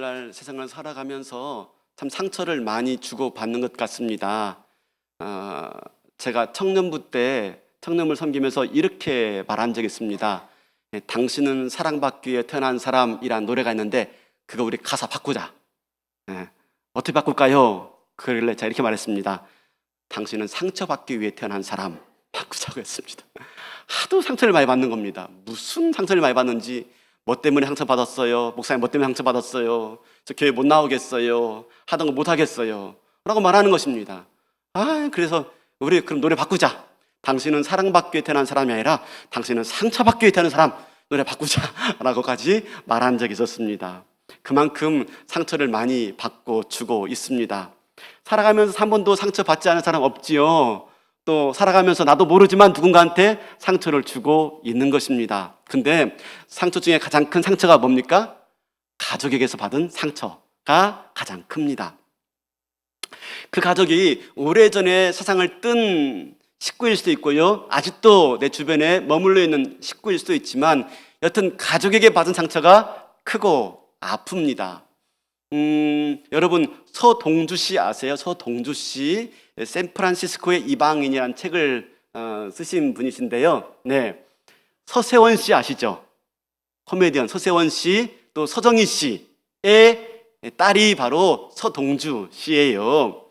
오늘날 세상을 살아가면서 참 상처를 많이 주고받는 것 같습니다. 제가 청년부 때 청년을 섬기면서 이렇게 말한 적이 있습니다. 당신은 사랑받기 위해 태어난 사람이란 노래가 있는데 그거 우리 가사 바꾸자. 어떻게 바꿀까요? 그러길래 제가 이렇게 말했습니다. 당신은 상처받기 위해 태어난 사람 바꾸자고 했습니다. 하도 상처를 많이 받는 겁니다. 무슨 상처를 많이 받는지, 뭐 때문에 상처받았어요? 목사님 뭐 때문에 상처받았어요? 저 교회 못 나오겠어요? 하던 거 못 하겠어요? 라고 말하는 것입니다. 그래서 우리 그럼 노래 바꾸자. 당신은 사랑받기 위해 태어난 사람이 아니라 당신은 상처받기 위해 태어난 사람, 노래 바꾸자 라고까지 말한 적이 있었습니다. 그만큼 상처를 많이 받고 주고 있습니다. 살아가면서 한 번도 상처받지 않은 사람 없지요. 또 살아가면서 나도 모르지만 누군가한테 상처를 주고 있는 것입니다. 근데 상처 중에 가장 큰 상처가 뭡니까? 가족에게서 받은 상처가 가장 큽니다. 그 가족이 오래전에 세상을 뜬 식구일 수도 있고요, 아직도 내 주변에 머물러 있는 식구일 수도 있지만 여튼 가족에게 받은 상처가 크고 아픕니다. 여러분 서동주 씨 아세요? 서동주 씨, 샌프란시스코의 이방인이라는 책을 쓰신 분이신데요. 네, 서세원 씨 아시죠? 코미디언 서세원 씨, 또 서정희 씨의 딸이 바로 서동주 씨예요.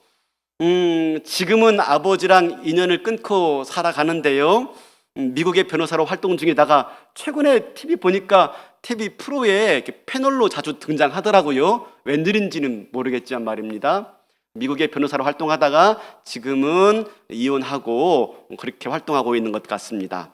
지금은 아버지랑 인연을 끊고 살아가는데요. 미국의 변호사로 활동 중이다가 최근에 TV 보니까 TV 프로에 이렇게 패널로 자주 등장하더라고요. 웬일인지는 모르겠지만 말입니다. 미국의 변호사로 활동하다가 지금은 이혼하고 그렇게 활동하고 있는 것 같습니다.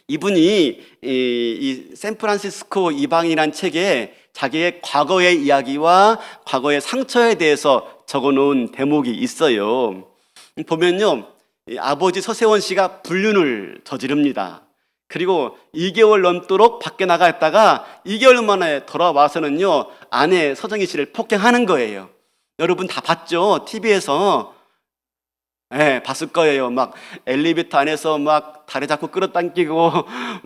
이분이 이 샌프란시스코 이방인이라는 책에 자기의 과거의 이야기와 과거의 상처에 대해서 적어놓은 대목이 있어요. 보면요, 아버지 서세원 씨가 불륜을 저지릅니다. 그리고 2개월 넘도록 밖에 나가 있다가 2개월 만에 돌아와서는요, 아내 서정희 씨를 폭행하는 거예요. 여러분 다 봤죠? TV에서. 네, 봤을 거예요. 막 엘리베이터 안에서 막 다리 잡고 끌어당기고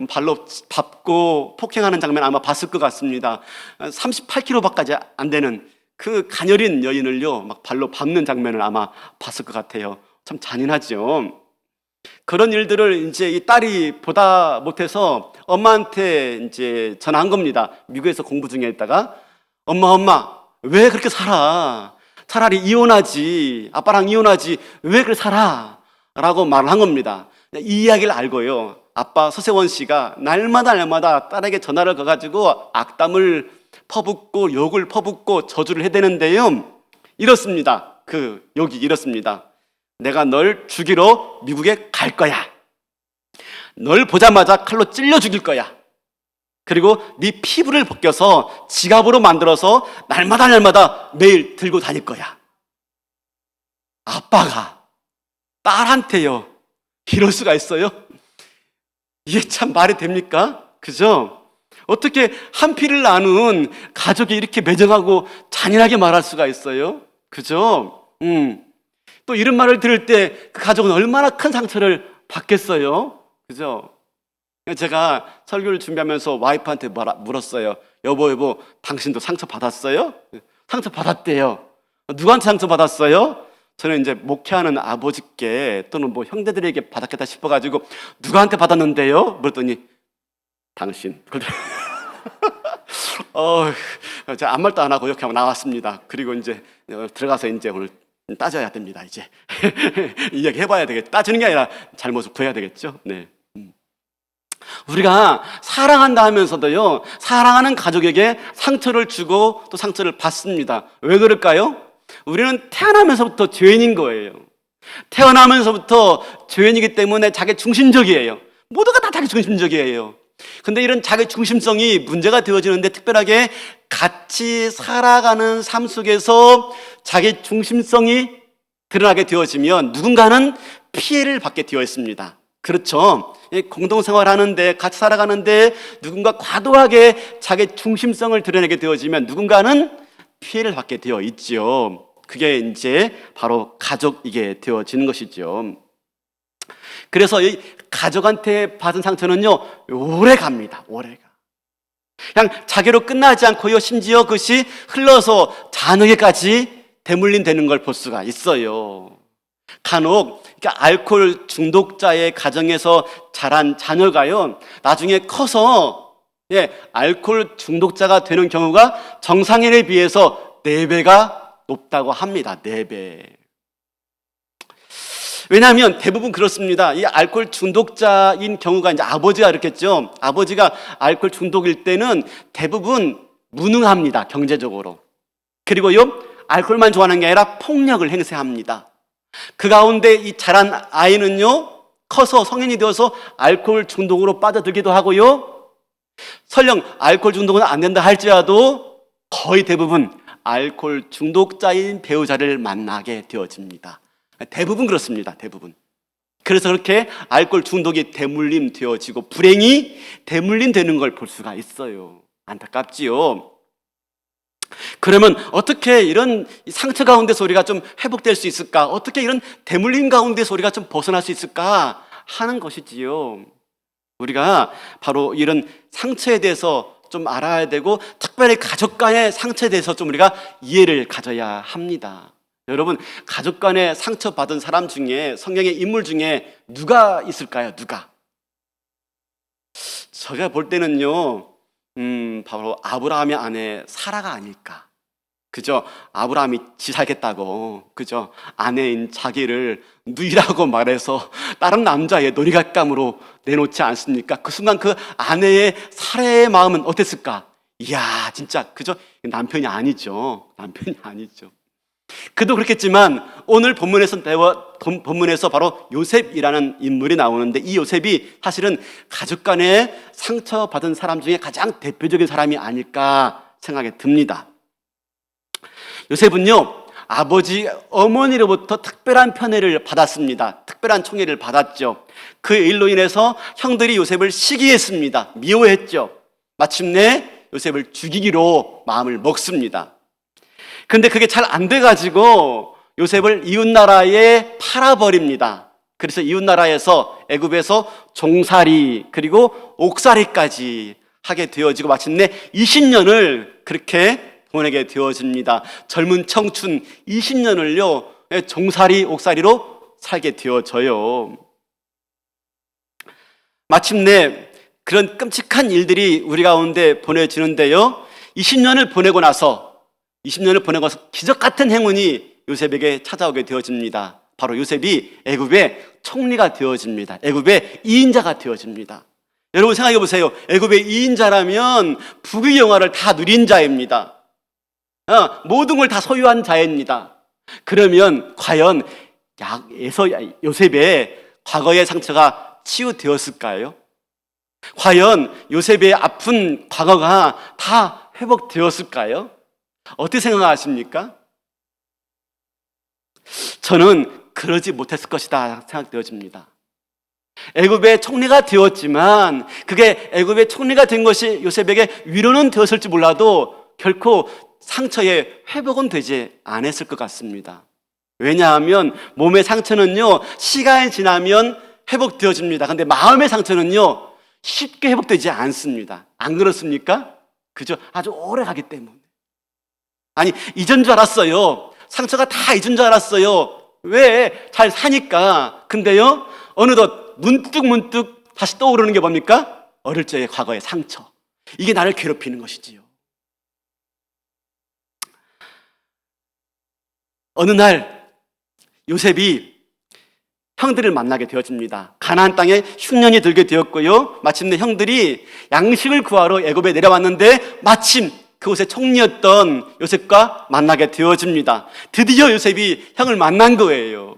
발로 밟고 폭행하는 장면 아마 봤을 것 같습니다. 38kg밖에 안 되는 그 가녀린 여인을요, 막 발로 밟는 장면을 아마 봤을 것 같아요. 참 잔인하죠. 그런 일들을 이제 이 딸이 보다 못해서 엄마한테 이제 전화한 겁니다. 미국에서 공부 중에 있다가, 엄마, 왜 그렇게 살아? 차라리 이혼하지. 아빠랑 이혼하지. 왜 그렇게 살아? 라고 말을 한 겁니다. 이 이야기를 알고요, 아빠 서세원 씨가 날마다 딸에게 전화를 걸어가지고 악담을 퍼붓고 욕을 퍼붓고 저주를 해대는데요, 이렇습니다. 그 욕이 이렇습니다. 내가 널 죽이러 미국에 갈 거야. 널 보자마자 칼로 찔러 죽일 거야. 그리고 네 피부를 벗겨서 지갑으로 만들어서 날마다 매일 들고 다닐 거야. 아빠가 딸한테요, 이럴 수가 있어요? 이게 참 말이 됩니까? 그죠? 어떻게 한 피를 나눈 가족이 이렇게 매정하고 잔인하게 말할 수가 있어요? 그죠? 또 이런 말을 들을 때 그 가족은 얼마나 큰 상처를 받겠어요? 그죠? 제가 설교를 준비하면서 와이프한테 물었어요. 여보, 당신도 상처 받았어요? 상처 받았대요. 누구한테 상처 받았어요? 저는 이제 목회하는 아버지께 또는 뭐 형제들에게 받았겠다 싶어가지고 누구한테 받았는데요? 물었더니 당신. 제가 아무 말도 안 하고 이렇게 나왔습니다. 그리고 이제 들어가서 이제 오늘 따져야 됩니다. 이제 이야기 해봐야 되겠죠. 따지는 게 아니라 잘못을 구해야 되겠죠. 네. 우리가 사랑한다 하면서도요, 사랑하는 가족에게 상처를 주고 또 상처를 받습니다. 왜 그럴까요? 우리는 태어나면서부터 죄인인 거예요. 태어나면서부터 죄인이기 때문에 자기 중심적이에요. 모두가 다 자기 중심적이에요. 근데 이런 자기 중심성이 문제가 되어지는데, 특별하게 같이 살아가는 삶 속에서 자기 중심성이 드러나게 되어지면 누군가는 피해를 받게 되어 있습니다. 그렇죠? 공동생활 하는데, 같이 살아가는데 누군가 과도하게 자기 중심성을 드러내게 되어지면 누군가는 피해를 받게 되어 있죠. 그게 이제 바로 가족이게 되어지는 것이죠. 그래서 이 가족한테 받은 상처는요, 오래 갑니다. 오래 가. 그냥 자기로 끝나지 않고요, 심지어 그것이 흘러서 자녀에게까지 대물림 되는 걸 볼 수가 있어요. 간혹 알코올 중독자의 가정에서 자란 자녀가요, 나중에 커서 알코올 중독자가 되는 경우가 정상인에 비해서 4배가 높다고 합니다. 4배. 왜냐하면 대부분 그렇습니다. 이 알코올 중독자인 경우가 이제 아버지가 그렇겠죠. 아버지가 알코올 중독일 때는 대부분 무능합니다. 경제적으로. 그리고요, 알코올만 좋아하는 게 아니라 폭력을 행사합니다. 그 가운데 이 자란 아이는요, 커서 성인이 되어서 알코올 중독으로 빠져들기도 하고요, 설령 알코올 중독은 안 된다 할지라도 거의 대부분 알코올 중독자인 배우자를 만나게 되어집니다. 대부분 그렇습니다. 대부분. 그래서 그렇게 알코올 중독이 대물림 되어지고 불행이 대물림 되는 걸 볼 수가 있어요. 안타깝지요. 그러면 어떻게 이런 상처 가운데 소리가 좀 회복될 수 있을까? 어떻게 이런 대물림 가운데 소리가 좀 벗어날 수 있을까? 하는 것이지요. 우리가 바로 이런 상처에 대해서 좀 알아야 되고, 특별히 가족 간의 상처에 대해서 좀 우리가 이해를 가져야 합니다. 여러분, 가족 간에 상처받은 사람 중에, 성경의 인물 중에 누가 있을까요? 누가? 제가 볼 때는요, 바로 아브라함의 아내 사라가 아닐까. 그죠? 아브라함이 지 살겠다고, 그죠? 아내인 자기를 누이라고 말해서 다른 남자의 놀이갓감으로 내놓지 않습니까? 그 순간 그 아내의 사라의 마음은 어땠을까? 이야, 진짜, 그죠? 남편이 아니죠. 남편이 아니죠. 그도 그렇겠지만 오늘 본문에서 바로 요셉이라는 인물이 나오는데, 이 요셉이 사실은 가족 간에 상처받은 사람 중에 가장 대표적인 사람이 아닐까 생각이 듭니다. 요셉은요, 아버지 어머니로부터 특별한 편애를 받았습니다. 특별한 총애를 받았죠. 그 일로 인해서 형들이 요셉을 시기했습니다. 미워했죠. 마침내 요셉을 죽이기로 마음을 먹습니다. 근데 그게 잘 안 돼가지고 요셉을 이웃나라에 팔아버립니다. 그래서 이웃나라에서, 애굽에서 종살이 그리고 옥살이까지 하게 되어지고 마침내 20년을 그렇게 보내게 되어집니다. 젊은 청춘 20년을요 종살이 옥살이로 살게 되어져요. 마침내 그런 끔찍한 일들이 우리 가운데 보내지는데요, 20년을 보내고 나서 기적 같은 행운이 요셉에게 찾아오게 되어집니다. 바로 요셉이 애굽의 총리가 되어집니다. 애굽의 2인자가 되어집니다. 여러분 생각해 보세요. 애굽의 2인자라면 부귀 영화를 다 누린 자입니다. 모든 걸 다 소유한 자입니다. 그러면 과연 요셉의 과거의 상처가 치유되었을까요? 과연 요셉의 아픈 과거가 다 회복되었을까요? 어떻게 생각하십니까? 저는 그러지 못했을 것이다 생각되어집니다. 애굽의 총리가 되었지만 그게 애굽의 총리가 된 것이 요셉에게 위로는 되었을지 몰라도 결코 상처의 회복은 되지 않았을 것 같습니다. 왜냐하면 몸의 상처는요 시간이 지나면 회복되어집니다. 그런데 마음의 상처는요 쉽게 회복되지 않습니다. 안 그렇습니까? 그죠? 아주 오래 가기 때문에. 아니, 잊은 줄 알았어요. 상처가 다 잊은 줄 알았어요. 왜? 잘 사니까. 근데요 어느덧 문득 다시 떠오르는 게 뭡니까? 어릴 적의 과거의 상처. 이게 나를 괴롭히는 것이지요. 어느 날 요셉이 형들을 만나게 되어집니다. 가나안 땅에 흉년이 들게 되었고요, 마침내 형들이 양식을 구하러 애굽에 내려왔는데 마침 그곳의 총리였던 요셉과 만나게 되어집니다. 드디어 요셉이 형을 만난 거예요.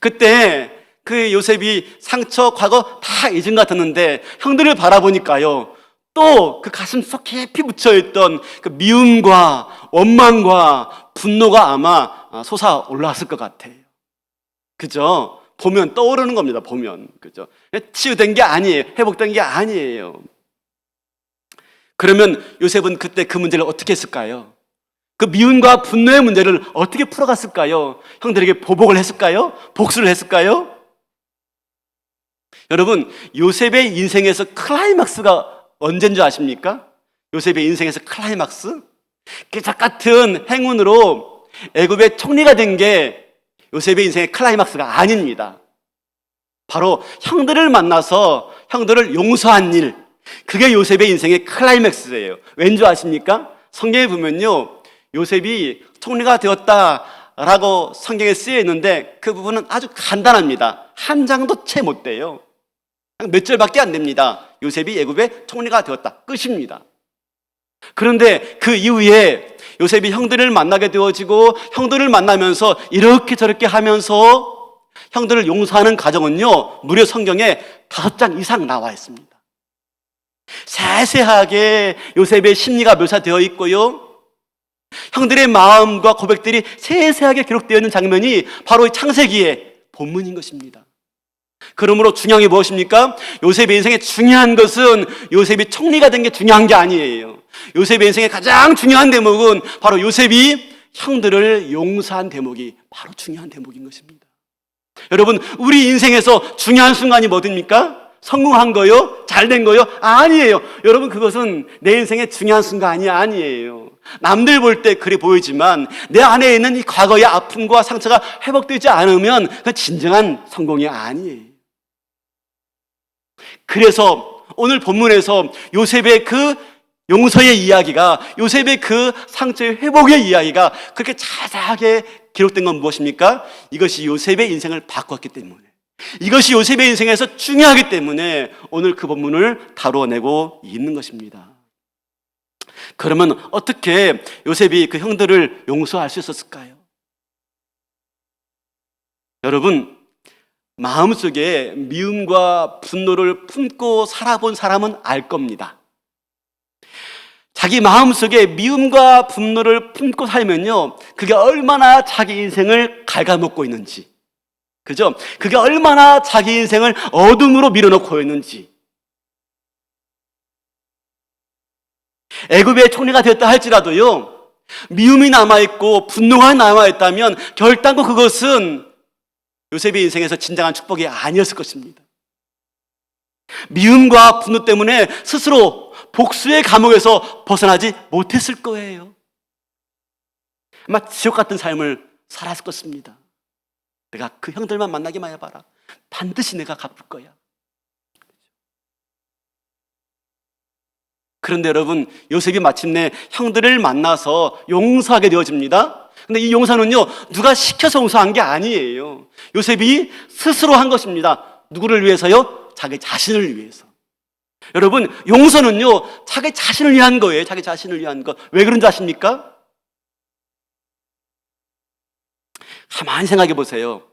그때 그 요셉이 상처, 과거 다 잊은 것 같았는데 형들을 바라보니까요 또 그 가슴속 깊이 묻혀있던 그 미움과 원망과 분노가 아마 솟아 올라왔을 것 같아요. 그죠? 보면 떠오르는 겁니다. 보면. 그죠? 치유된 게 아니에요. 회복된 게 아니에요. 그러면 요셉은 그때 그 문제를 어떻게 했을까요? 그 미움과 분노의 문제를 어떻게 풀어갔을까요? 형들에게 보복을 했을까요? 복수를 했을까요? 여러분, 요셉의 인생에서 클라이막스가 언제인 줄 아십니까? 요셉의 인생에서 클라이막스? 기적 같은 행운으로 애굽의 총리가 된 게 요셉의 인생의 클라이막스가 아닙니다. 바로 형들을 만나서 형들을 용서한 일, 그게 요셉의 인생의 클라이맥스예요. 왠지 아십니까? 성경에 보면요, 요셉이 총리가 되었다라고 성경에 쓰여 있는데 그 부분은 아주 간단합니다. 한 장도 채 못 돼요. 몇 절밖에 안 됩니다. 요셉이 애굽의 총리가 되었다, 끝입니다. 그런데 그 이후에 요셉이 형들을 만나게 되어지고 형들을 만나면서 이렇게 저렇게 하면서 형들을 용서하는 과정은요, 무려 성경에 5장 이상 나와 있습니다. 세세하게 요셉의 심리가 묘사되어 있고요, 형들의 마음과 고백들이 세세하게 기록되어 있는 장면이 바로 이 창세기의 본문인 것입니다. 그러므로 중요한 게 무엇입니까? 요셉의 인생에 중요한 것은 요셉이 총리가 된 게 중요한 게 아니에요. 요셉의 인생의 가장 중요한 대목은 바로 요셉이 형들을 용서한 대목이 바로 중요한 대목인 것입니다. 여러분, 우리 인생에서 중요한 순간이 뭐입니까? 성공한 거요? 잘된 거요? 아니에요. 여러분, 그것은 내 인생의 중요한 순간이 아니에요. 남들 볼 때 그래 보이지만 내 안에 있는 이 과거의 아픔과 상처가 회복되지 않으면 그 진정한 성공이 아니에요. 그래서 오늘 본문에서 요셉의 그 용서의 이야기가, 요셉의 그 상처의 회복의 이야기가 그렇게 자세하게 기록된 건 무엇입니까? 이것이 요셉의 인생을 바꿨기 때문에, 이것이 요셉의 인생에서 중요하기 때문에 오늘 그 본문을 다루어내고 있는 것입니다. 그러면 어떻게 요셉이 그 형들을 용서할 수 있었을까요? 여러분, 마음속에 미움과 분노를 품고 살아본 사람은 알 겁니다. 자기 마음속에 미움과 분노를 품고 살면요, 그게 얼마나 자기 인생을 갉아먹고 있는지, 그죠? 그게 얼마나 자기 인생을 어둠으로 밀어넣고 있는지. 애굽의 총리가 되었다 할지라도요, 미움이 남아있고 분노가 남아있다면 결단코 그것은 요셉의 인생에서 진정한 축복이 아니었을 것입니다. 미움과 분노 때문에 스스로 복수의 감옥에서 벗어나지 못했을 거예요. 아마 지옥 같은 삶을 살았을 것입니다. 내가 그 형들만 만나기만 해봐라, 반드시 내가 갚을 거야. 그런데 여러분, 요셉이 마침내 형들을 만나서 용서하게 되어집니다. 근데 이 용서는요, 누가 시켜서 용서한 게 아니에요. 요셉이 스스로 한 것입니다. 누구를 위해서요? 자기 자신을 위해서. 여러분, 용서는요, 자기 자신을 위한 거예요. 자기 자신을 위한 거. 왜 그런지 아십니까? 가만히 생각해 보세요.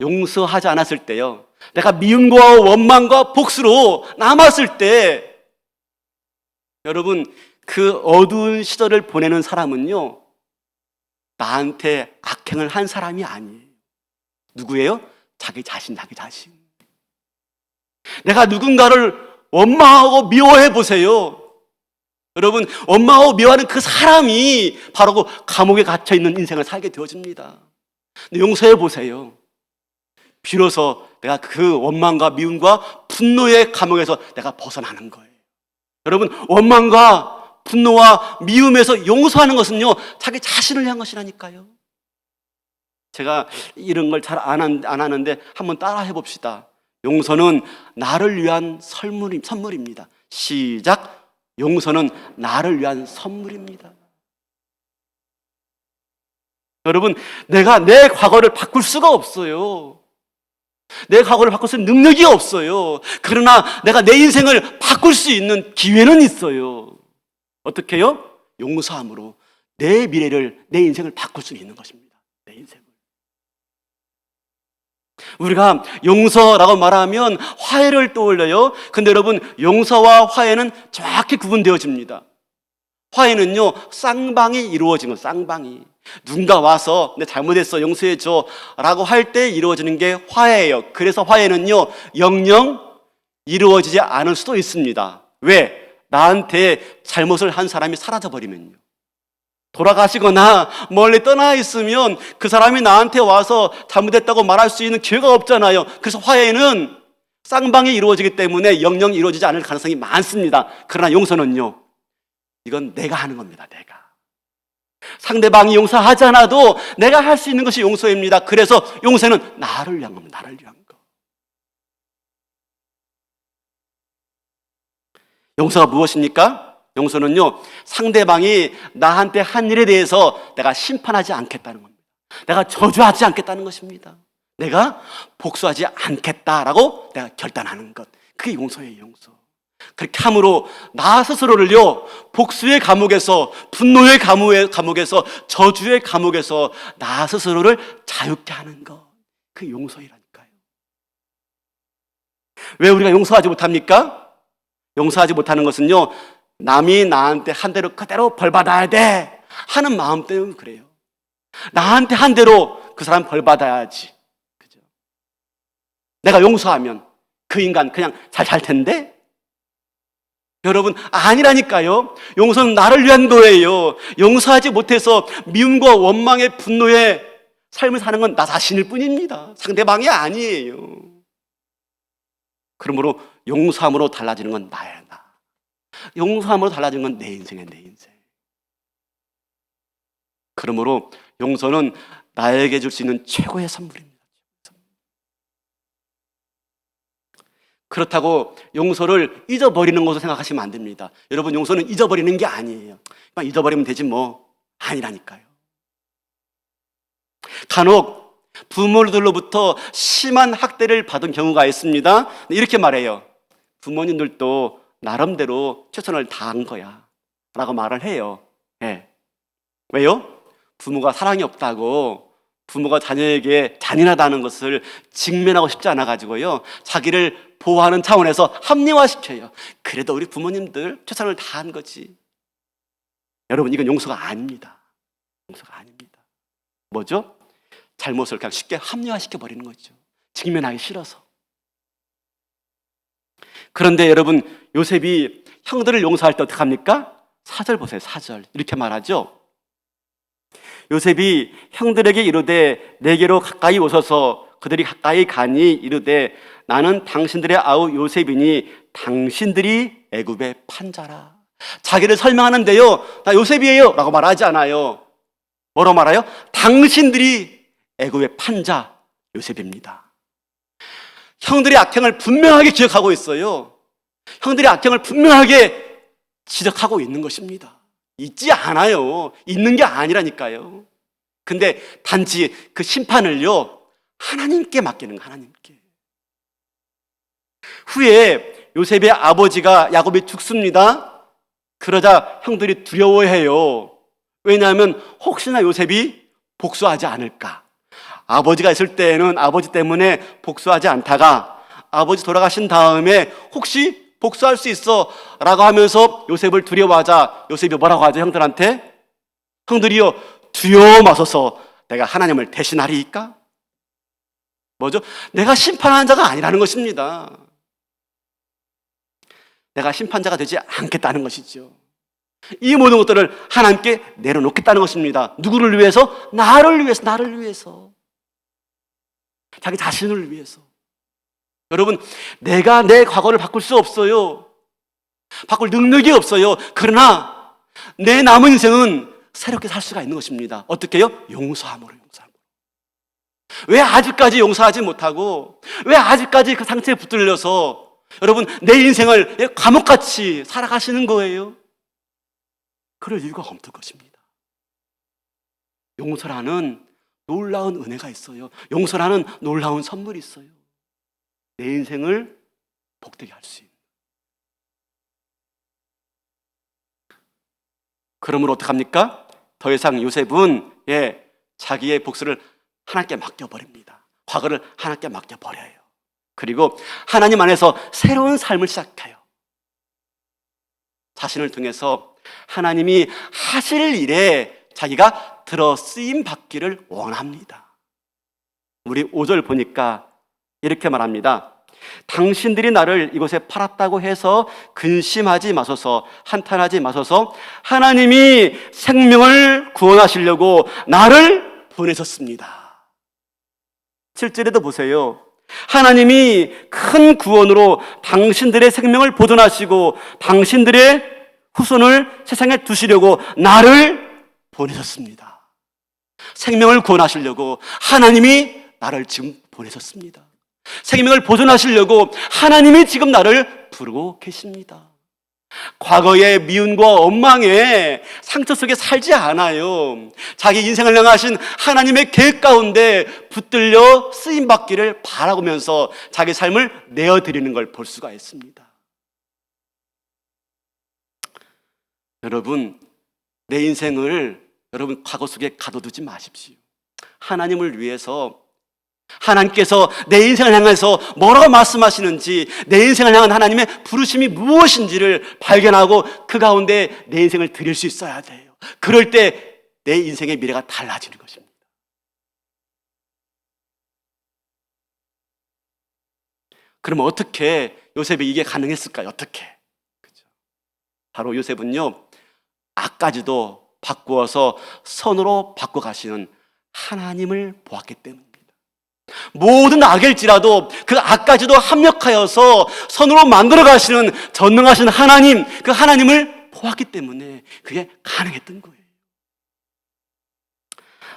용서하지 않았을 때요, 내가 미움과 원망과 복수로 남았을 때, 여러분, 그 어두운 시절을 보내는 사람은요, 나한테 악행을 한 사람이 아니에요. 누구예요? 자기 자신, 자기 자신. 내가 누군가를 원망하고 미워해 보세요. 여러분, 원망하고 미워하는 그 사람이 바로 그 감옥에 갇혀있는 인생을 살게 되어집니다. 근데 용서해 보세요. 비로소 내가 그 원망과 미움과 분노의 감옥에서 내가 벗어나는 거예요. 여러분, 원망과 분노와 미움에서 용서하는 것은요, 자기 자신을 위한 것이라니까요. 제가 이런 걸 잘 안 하는데 한번 따라 해봅시다. 용서는 나를 위한 선물입니다. 시작. 용서는 나를 위한 선물입니다. 여러분, 내가 내 과거를 바꿀 수가 없어요. 내 과거를 바꿀 수 있는 능력이 없어요. 그러나 내가 내 인생을 바꿀 수 있는 기회는 있어요. 어떻게 해요? 용서함으로 내 미래를, 내 인생을 바꿀 수 있는 것입니다. 내 인생을. 우리가 용서라고 말하면 화해를 떠올려요. 근데 여러분, 용서와 화해는 정확히 구분되어집니다. 화해는요, 쌍방이 이루어진 거예요. 쌍방이. 누군가 와서 내 잘못했어, 용서해줘 라고 할 때 이루어지는 게 화해예요. 그래서 화해는요, 영영 이루어지지 않을 수도 있습니다. 왜? 나한테 잘못을 한 사람이 사라져버리면요, 돌아가시거나 멀리 떠나 있으면 그 사람이 나한테 와서 잘못했다고 말할 수 있는 기회가 없잖아요. 그래서 화해는 쌍방이 이루어지기 때문에 영영 이루어지지 않을 가능성이 많습니다. 그러나 용서는요, 이건 내가 하는 겁니다. 내가. 상대방이 용서하지 않아도 내가 할 수 있는 것이 용서입니다. 그래서 용서는 나를 위한 겁니다. 나를 위한 거. 용서가 무엇입니까? 용서는요, 상대방이 나한테 한 일에 대해서 내가 심판하지 않겠다는 겁니다. 내가 저주하지 않겠다는 것입니다. 내가 복수하지 않겠다라고 내가 결단하는 것. 그게 용서예요, 용서. 그렇게 함으로 나 스스로를요, 복수의 감옥에서, 분노의 감옥에서, 저주의 감옥에서 나 스스로를 자유케 하는 것. 그게 용서이라니까요. 왜 우리가 용서하지 못합니까? 용서하지 못하는 것은요, 남이 나한테 한 대로 그대로 벌받아야 돼 하는 마음 때문에 그래요. 나한테 한 대로 그 사람 벌받아야지. 그죠? 내가 용서하면 그 인간 그냥 잘 살 텐데? 여러분, 아니라니까요. 용서는 나를 위한 거예요. 용서하지 못해서 미움과 원망의 분노의 삶을 사는 건 나 자신일 뿐입니다. 상대방이 아니에요. 그러므로 용서함으로 달라지는 건 나야, 나. 용서함으로 달라지는 건 내 인생이야, 내 인생. 그러므로 용서는 나에게 줄 수 있는 최고의 선물입니다. 그렇다고 용서를 잊어버리는 것으로 생각하시면 안 됩니다. 여러분, 용서는 잊어버리는 게 아니에요. 그냥 잊어버리면 되지 뭐. 아니라니까요. 간혹 부모들로부터 심한 학대를 받은 경우가 있습니다. 이렇게 말해요. 부모님들도 나름대로 최선을 다한 거야 라고 말을 해요. 네. 왜요? 부모가 사랑이 없다고, 부모가 자녀에게 잔인하다는 것을 직면하고 싶지 않아 가지고요, 자기를 보호하는 차원에서 합리화시켜요. 그래도 우리 부모님들 최선을 다한 거지. 여러분, 이건 용서가 아닙니다. 용서가 아닙니다. 뭐죠? 잘못을 그냥 쉽게 합리화시켜 버리는 거죠. 직면하기 싫어서. 그런데 여러분, 요셉이 형들을 용서할 때 어떻게 합니까? 4절 보세요. 4절 이렇게 말하죠. 요셉이 형들에게 이르되 내게로 가까이 오소서. 그들이 가까이 가니 이르되 나는 당신들의 아우 요셉이니 당신들이 애굽의 판자라. 자기를 설명하는데요, 나 요셉이에요 라고 말하지 않아요. 뭐라고 말해요? 당신들이 애굽의 판자 요셉입니다. 형들의 악행을 분명하게 기억하고 있어요. 형들의 악행을 분명하게 지적하고 있는 것입니다. 잊지 않아요. 잊는 게 아니라니까요. 근데 단지 그 심판을요, 하나님께 맡기는 거예요. 하나님께. 후에 요셉의 아버지가 야곱이 죽습니다. 그러자 형들이 두려워해요. 왜냐하면 혹시나 요셉이 복수하지 않을까. 아버지가 있을 때에는 아버지 때문에 복수하지 않다가 아버지 돌아가신 다음에 혹시 복수할 수 있어 라고 하면서 요셉을 두려워하자 요셉이 뭐라고 하죠? 형들한테? 형들이요, 두려워 마소서 내가 하나님을 대신하리이까? 뭐죠? 내가 심판하는 자가 아니라는 것입니다. 내가 심판자가 되지 않겠다는 것이죠. 이 모든 것들을 하나님께 내려놓겠다는 것입니다. 누구를 위해서? 나를 위해서, 나를 위해서. 자기 자신을 위해서. 여러분, 내가 내 과거를 바꿀 수 없어요. 바꿀 능력이 없어요. 그러나 내 남은 인생은 새롭게 살 수가 있는 것입니다. 어떻게 해요? 용서함으로, 용서함으로. 왜 아직까지 용서하지 못하고, 왜 아직까지 그 상처에 붙들려서 여러분, 내 인생을 감옥같이 살아가시는 거예요? 그럴 이유가 없을 것입니다. 용서라는 놀라운 은혜가 있어요. 용서라는 놀라운 선물이 있어요. 내 인생을 복되게 할 수 있는. 그러므로 어떡합니까? 더 이상 요셉은 자기의 복수를 하나님께 맡겨버립니다. 과거를 하나님께 맡겨버려요. 그리고 하나님 안에서 새로운 삶을 시작해요. 자신을 통해서 하나님이 하실 일에 자기가 들어 쓰임 받기를 원합니다. 우리 5절 보니까 이렇게 말합니다. 당신들이 나를 이곳에 팔았다고 해서 근심하지 마소서, 한탄하지 마소서. 하나님이 생명을 구원하시려고 나를 보내셨습니다. 7절에도 보세요. 하나님이 큰 구원으로 당신들의 생명을 보존하시고 당신들의 후손을 세상에 두시려고 나를 보내셨습니다. 생명을 구원하시려고 하나님이 나를 지금 보내셨습니다. 생명을 보존하시려고 하나님이 지금 나를 부르고 계십니다. 과거의 미움과 원망의 상처 속에 살지 않아요. 자기 인생을 향하신 하나님의 계획 가운데 붙들려 쓰임받기를 바라보면서 자기 삶을 내어드리는 걸 볼 수가 있습니다. 여러분, 내 인생을 여러분 과거 속에 가둬두지 마십시오. 하나님을 위해서 하나님께서 내 인생을 향해서 뭐라고 말씀하시는지, 내 인생을 향한 하나님의 부르심이 무엇인지를 발견하고 그 가운데 내 인생을 드릴 수 있어야 돼요. 그럴 때 내 인생의 미래가 달라지는 것입니다. 그럼 어떻게 요셉이 이게 가능했을까요? 어떻게? 그렇죠. 바로 요셉은요, 악까지도 바꾸어서 선으로 바꿔가시는 하나님을 보았기 때문입니다. 모든 악일지라도 그 악까지도 합력하여서 선으로 만들어 가시는 전능하신 하나님, 그 하나님을 보았기 때문에 그게 가능했던 거예요.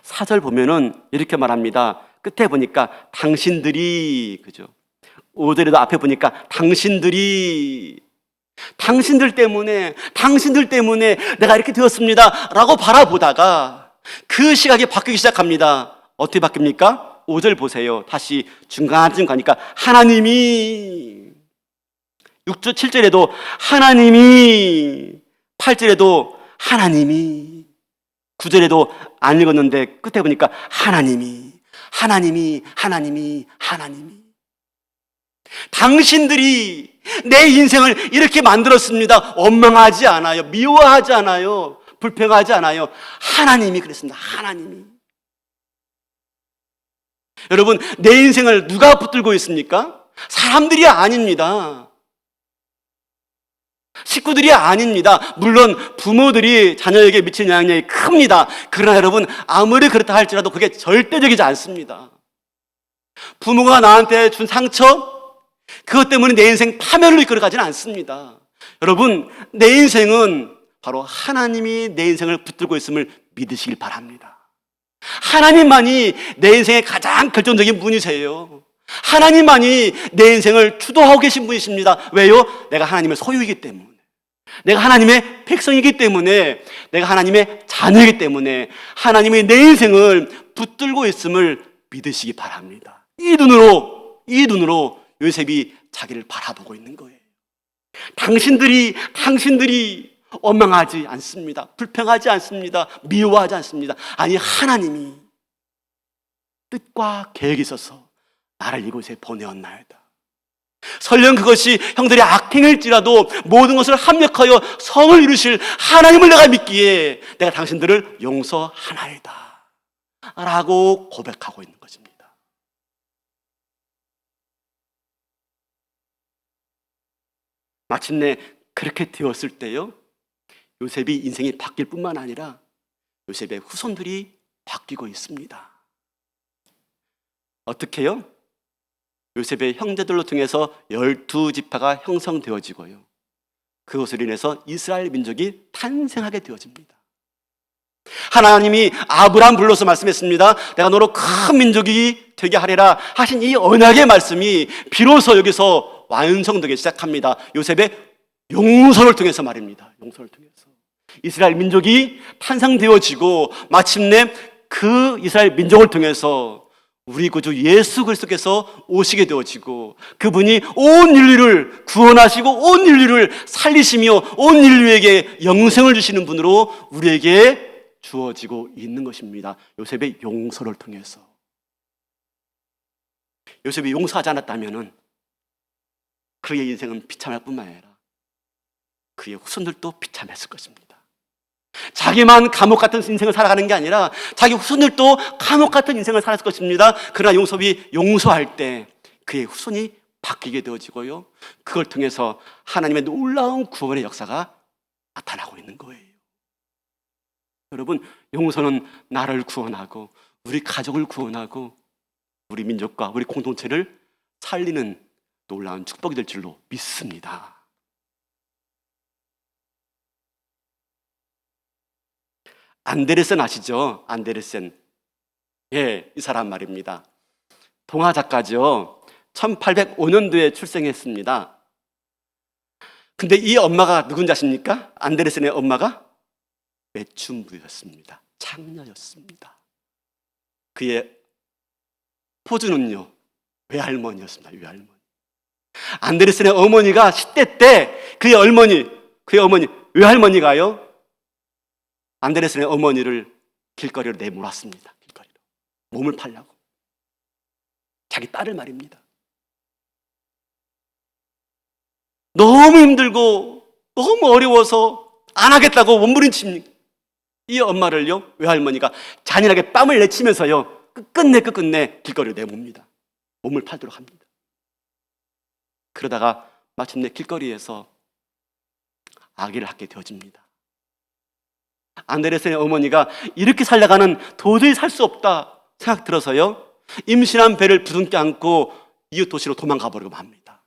4절 보면은 이렇게 말합니다. 끝에 보니까 당신들이, 그죠? 5절에도 앞에 보니까 당신들 때문에 내가 이렇게 되었습니다 라고 바라보다가 그 시각이 바뀌기 시작합니다. 어떻게 바뀝니까? 5절 보세요. 다시 중간쯤 가니까 하나님이, 6절 7절에도 하나님이, 8절에도 하나님이, 9절에도 안 읽었는데 끝에 보니까 하나님이. 당신들이 내 인생을 이렇게 만들었습니다. 원망하지 않아요. 미워하지 않아요. 불평하지 않아요. 하나님이 그랬습니다. 하나님이. 여러분, 내 인생을 누가 붙들고 있습니까? 사람들이 아닙니다. 식구들이 아닙니다. 물론 부모들이 자녀에게 미치는 영향력이 큽니다. 그러나 여러분, 아무리 그렇다 할지라도 그게 절대적이지 않습니다. 부모가 나한테 준 상처, 그것 때문에 내 인생 파멸로 이끌어가지는 않습니다. 여러분, 내 인생은 바로 하나님이 내 인생을 붙들고 있음을 믿으시길 바랍니다. 하나님만이 내 인생의 가장 결정적인 분이세요. 하나님만이 내 인생을 주도하고 계신 분이십니다. 왜요? 내가 하나님의 소유이기 때문에, 내가 하나님의 백성이기 때문에, 내가 하나님의 자녀이기 때문에 하나님이 내 인생을 붙들고 있음을 믿으시기 바랍니다. 이 눈으로 요셉이 자기를 바라보고 있는 거예요. 당신들이 원망하지 않습니다. 불평하지 않습니다. 미워하지 않습니다. 아니, 하나님이 뜻과 계획이 있어서 나를 이곳에 보내었나이다. 설령 그것이 형들의 악행일지라도 모든 것을 합력하여 성을 이루실 하나님을 내가 믿기에 내가 당신들을 용서하나이다 라고 고백하고 있는 것입니다. 마침내 그렇게 되었을 때요, 요셉이 인생이 바뀔 뿐만 아니라 요셉의 후손들이 바뀌고 있습니다. 어떻게요? 요셉의 형제들로 통해서 12지파가 형성되어지고요, 그것으로 인해서 이스라엘 민족이 탄생하게 되어집니다. 하나님이 아브라함 불러서 말씀했습니다. 내가 너로 큰 민족이 되게 하리라 하신 이 언약의 말씀이 비로소 여기서 완성되기 시작합니다. 요셉의 용서를 통해서 말입니다. 용서를 통해서 이스라엘 민족이 탄생되어지고 마침내 그 이스라엘 민족을 통해서 우리 구주 예수 그리스도께서 오시게 되어지고 그분이 온 인류를 구원하시고 온 인류를 살리시며 온 인류에게 영생을 주시는 분으로 우리에게 주어지고 있는 것입니다. 요셉의 용서를 통해서. 요셉이 용서하지 않았다면 그의 인생은 비참할 뿐만 아니라 그의 후손들도 비참했을 것입니다. 자기만 감옥 같은 인생을 살아가는 게 아니라 자기 후손들도 감옥 같은 인생을 살았을 것입니다. 그러나 요셉이 용서할 때 그의 후손이 바뀌게 되어지고요, 그걸 통해서 하나님의 놀라운 구원의 역사가 나타나고 있는 거예요. 여러분, 용서는 나를 구원하고 우리 가족을 구원하고 우리 민족과 우리 공동체를 살리는 놀라운 축복이 될 줄로 믿습니다. 안데르센 아시죠? 안데르센. 예, 이 사람 말입니다. 동화 작가죠. 1805년도에 출생했습니다. 근데 이 엄마가 누군지 아십니까? 안데르센의 엄마가 매춘부였습니다. 창녀였습니다. 그의 포주는요, 외할머니였습니다. 외할머니. 안데르센의 어머니가 10대 때 그의 어머니 외할머니가요, 안데르센의 어머니를 길거리로 내몰았습니다. 길거리로. 몸을 팔려고. 자기 딸을 말입니다. 너무 힘들고 너무 어려워서 안 하겠다고 몸부림칩니다. 이 엄마를요, 외할머니가 잔인하게 뺨을 내치면서요, 끝끝내 길거리로 내몹니다. 몸을 팔도록 합니다. 그러다가 마침내 길거리에서 아기를 갖게 되어집니다. 안데르센의 어머니가 이렇게 살다가는 도저히 살 수 없다 생각 들어서요, 임신한 배를 부둥켜 안고 이웃 도시로 도망가 버리고 맙니다.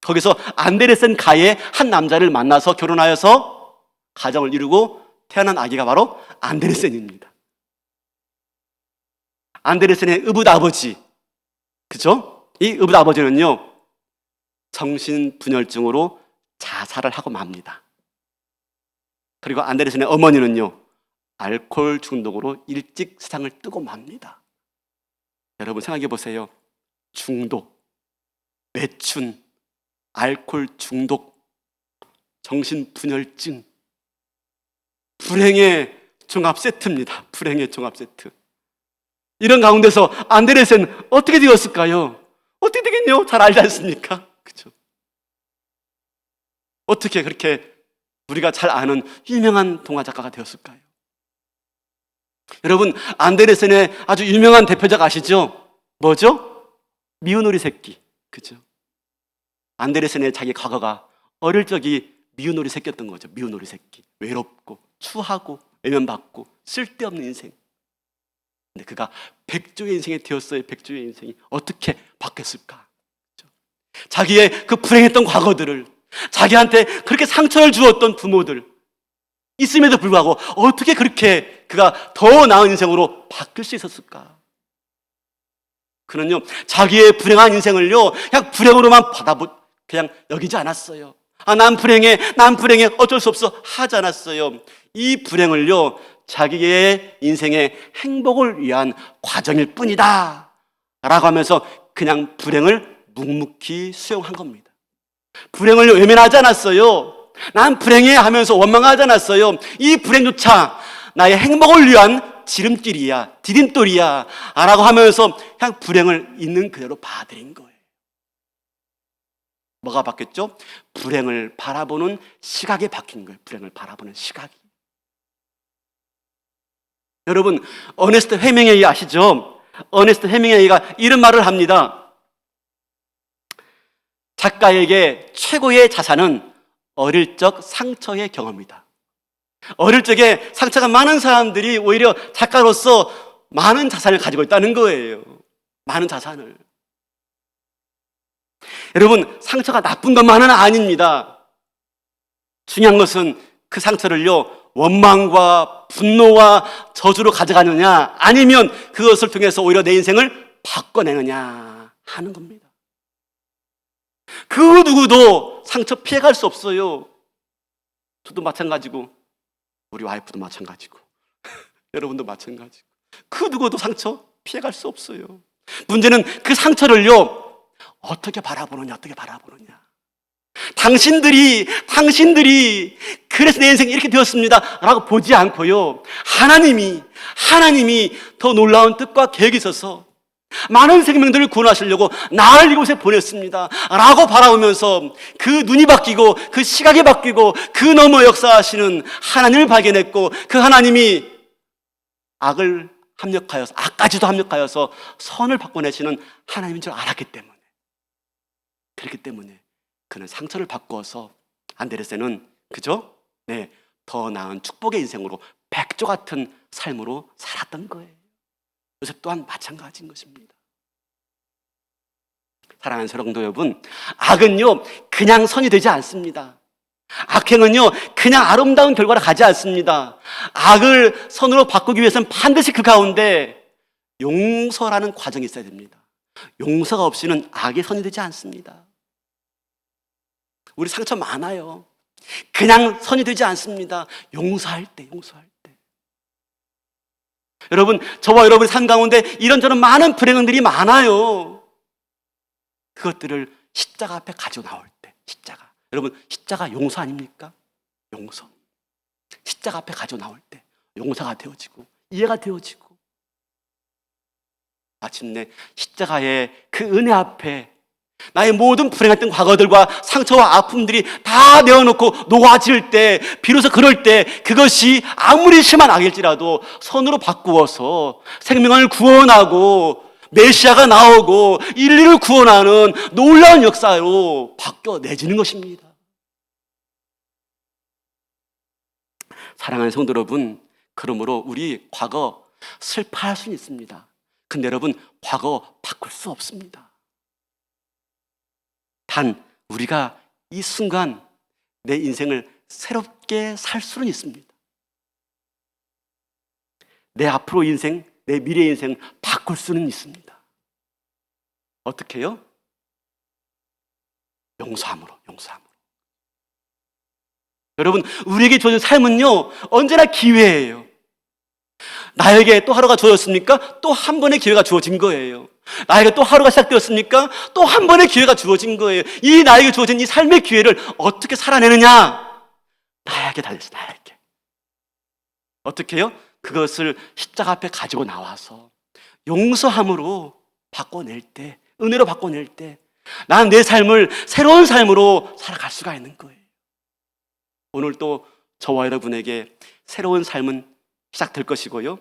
거기서 안데르센 가의 한 남자를 만나서 결혼하여서 가정을 이루고 태어난 아기가 바로 안데르센입니다. 안데르센의 의붓 아버지, 그죠? 이 의붓 아버지는요, 정신분열증으로 자살을 하고 맙니다. 그리고 안데르센의 어머니는요, 알코올 중독으로 일찍 세상을 뜨고 맙니다. 여러분 생각해 보세요. 중독, 매춘, 알코올 중독, 정신분열증, 불행의 종합 세트입니다. 불행의 종합 세트. 이런 가운데서 안데르센 어떻게 되었을까요? 어떻게 되겠네요? 잘 알지 않습니까? 그렇죠? 어떻게 그렇게 우리가 잘 아는 유명한 동화 작가가 되었을까요? 여러분, 안데르센의 아주 유명한 대표작 아시죠? 뭐죠? 미운 오리 새끼. 그죠? 안데르센의 자기 과거가 어릴 적이 미운 오리 새끼였던 거죠. 미운 오리 새끼. 외롭고 추하고 외면받고 쓸데없는 인생. 근데 그가 백조의 인생이 되었어요. 백조의 인생이 어떻게 바뀌었을까? 그죠? 자기의 그 불행했던 과거들을, 자기한테 그렇게 상처를 주었던 부모들 있음에도 불구하고 어떻게 그렇게 그가 더 나은 인생으로 바뀔 수 있었을까? 그는요, 자기의 불행한 인생을요, 그냥 불행으로만 그냥 여기지 않았어요. 난 불행해, 어쩔 수 없어 하지 않았어요. 이 불행을요, 자기의 인생의 행복을 위한 과정일 뿐이다 라고 하면서 그냥 불행을 묵묵히 수용한 겁니다. 불행을 외면하지 않았어요. 난 불행해 하면서 원망하지 않았어요. 이 불행조차 나의 행복을 위한 지름길이야, 디딤돌이야 라고 하면서 그냥 불행을 있는 그대로 받아들인 거예요. 뭐가 바뀌었죠? 불행을 바라보는 시각이 바뀐 거예요. 불행을 바라보는 시각이. 여러분, 어네스트 헤밍웨이 아시죠? 어네스트 헤밍웨이가 이런 말을 합니다. 작가에게 최고의 자산은 어릴 적 상처의 경험이다. 어릴 적에 상처가 많은 사람들이 오히려 작가로서 많은 자산을 가지고 있다는 거예요. 많은 자산을. 여러분, 상처가 나쁜 것만은 아닙니다. 중요한 것은 그 상처를요, 원망과 분노와 저주로 가져가느냐, 아니면 그것을 통해서 오히려 내 인생을 바꿔내느냐 하는 겁니다. 그 누구도 상처 피해갈 수 없어요. 저도 마찬가지고, 우리 와이프도 마찬가지고, 여러분도 마찬가지고, 그 누구도 상처 피해갈 수 없어요. 문제는 그 상처를요, 어떻게 바라보느냐. 당신들이 그래서 내 인생이 이렇게 되었습니다 라고 보지 않고요, 하나님이 더 놀라운 뜻과 계획이 있어서 많은 생명들을 구원하시려고 나를 이곳에 보냈습니다 라고 바라보면서 그 눈이 바뀌고 그 시각이 바뀌고 그 너머 역사하시는 하나님을 발견했고, 그 하나님이 악까지도 합력하여서 선을 바꿔내시는 하나님인 줄 알았기 때문에, 그렇기 때문에 그는 상처를 바꾸어서 안데르센은, 그죠? 네, 더 나은 축복의 인생으로 백조 같은 삶으로 살았던 거예요. 요셉 또한 마찬가지인 것입니다. 사랑하는 성도 여러분, 악은요 그냥 선이 되지 않습니다. 악행은요 그냥 아름다운 결과로 가지 않습니다. 악을 선으로 바꾸기 위해서는 반드시 그 가운데 용서라는 과정이 있어야 됩니다. 용서가 없이는 악이 선이 되지 않습니다. 우리 상처 많아요. 그냥 선이 되지 않습니다. 용서할 때. 여러분, 저와 여러분의 삶 가운데 이런저런 많은 불행들이 많아요. 그것들을 십자가 앞에 가지고 나올 때, 십자가. 여러분, 십자가 용서 아닙니까? 용서. 십자가 앞에 가지고 나올 때 용서가 되어지고 이해가 되어지고 마침내 십자가의 그 은혜 앞에 나의 모든 불행했던 과거들과 상처와 아픔들이 다 내어놓고 놓아질 때, 비로소 그럴 때 그것이 아무리 심한 악일지라도 선으로 바꾸어서 생명을 구원하고 메시아가 나오고 인류를 구원하는 놀라운 역사로 바뀌어내지는 것입니다. 사랑하는 성도 여러분, 그러므로 우리 과거 슬퍼할 수는 있습니다. 근데 여러분, 과거 바꿀 수 없습니다. 단 우리가 이 순간 내 인생을 새롭게 살 수는 있습니다. 내 앞으로 인생, 내 미래 인생 바꿀 수는 있습니다. 어떻게 해요? 용서함으로. 여러분, 우리에게 주어진 삶은요 언제나 기회예요. 나에게 또 하루가 주어졌습니까? 또 한 번의 기회가 주어진 거예요. 나에게 또 하루가 시작되었습니까? 또 한 번의 기회가 주어진 거예요. 이 나에게 주어진 이 삶의 기회를 어떻게 살아내느냐? 나에게 달렸어요. 나에게. 어떻게 해요? 그것을 십자가 앞에 가지고 나와서 용서함으로 바꿔낼 때, 은혜로 바꿔낼 때 나는 내 삶을 새로운 삶으로 살아갈 수가 있는 거예요. 오늘 또 저와 여러분에게 새로운 삶은 시작될 것이고요,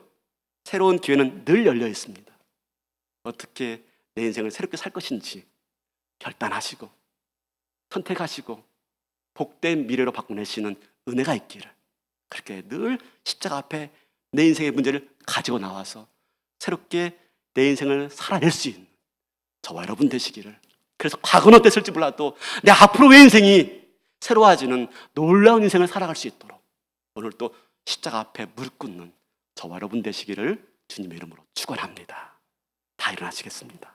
새로운 기회는 늘 열려 있습니다. 어떻게 내 인생을 새롭게 살 것인지 결단하시고 선택하시고 복된 미래로 바꿔내시는 은혜가 있기를, 그렇게 늘 십자가 앞에 내 인생의 문제를 가지고 나와서 새롭게 내 인생을 살아낼 수 있는 저와 여러분 되시기를, 그래서 과거는 어땠을지 몰라도 내 앞으로의 인생이 새로워지는 놀라운 인생을 살아갈 수 있도록 오늘 또 십자가 앞에 무릎 꿇는 저와 여러분 되시기를 주님의 이름으로 축원합니다. 다 일어나시겠습니다.